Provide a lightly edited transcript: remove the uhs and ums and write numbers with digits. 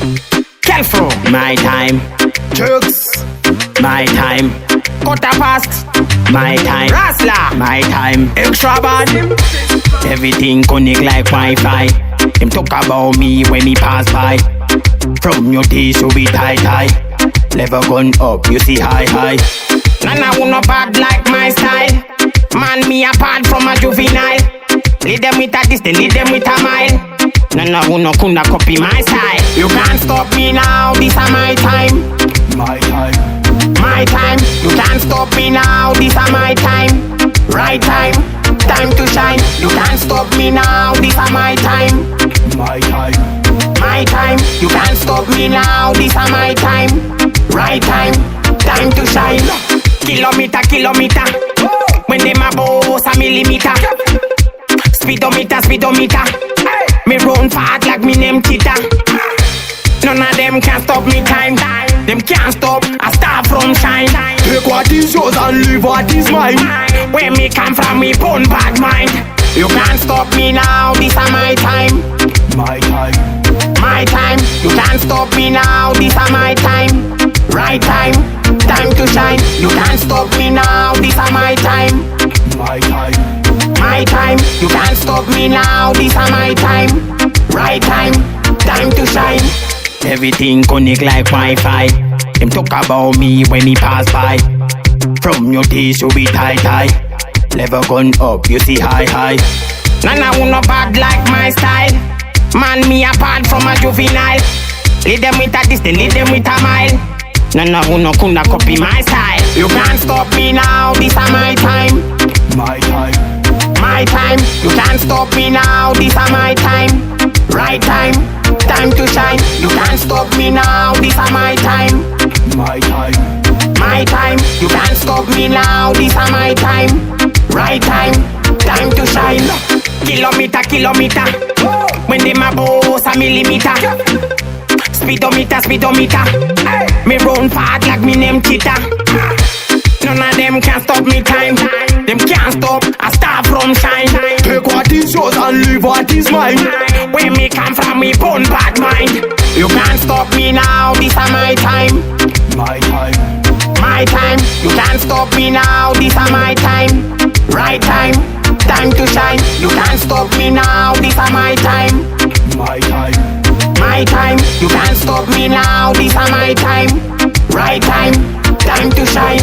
Kelfro, my time. Jokes, my time. Quarter past, my time. Rasla, my time. Extra bad. Everything connect like Wi-Fi. Them talk about me when me pass by. From your days you be tight. Level gun up, you see high. Nana who no bad like my style. Man me apart from a juvenile. Lead them with a distance, lead them with a mile. Nana who no kunna copy my style. You can't stop me now, this is my time. My time. My time, you can't stop me now, this is my time. Right time, time to shine. You can't stop me now, this is my time. My time. My time, you can't stop me now, this is my time. Right time, time to shine. Kilometer, when them a boss a millimeter. Speedometer, me run fast like me name Tita. None of them can stop me time. Them can't stop, I start from shine. Take what is yours and leave what is mine. Where me come from, me born bad mind. You can't stop me now, this is my time. My time. My time, you can't stop me now, this is my time. Right time, time to shine. You can't stop me now, this is my time. My time. My time, you can't stop me now, this is my time. Right time, time to shine. Everything connect like Wi-Fi. Them talk about me when me pass by. From your days you be tight. Level gun up, you see high. Nana who no bad like my style. Man me apart from a juvenile. Lead them with a distance, lead them with a mile. Nana who no kunna copy my style. You can't stop me now, this is my time. My time. My time, you can't stop me now, this is my time. Right time, time to shine. You can't stop me now, this is my time. My time. My time, you can't stop me now, this is my time. Right time, time to shine. Kilometer, when them a boss a millimeter. Speedometer, me run fast like me name Tita. None of them can stop me time. Them can't stop, I start from shine. Take what is yours and leave what is mine. Where me come from, me born bad mind. You can't stop me now, this is my time. My time. My time, you can't stop me now, this is my time. Right time, time to shine. You can't stop me now, this is my time. My time. My time, you can't stop me now, this is my time. Right time, time to shine.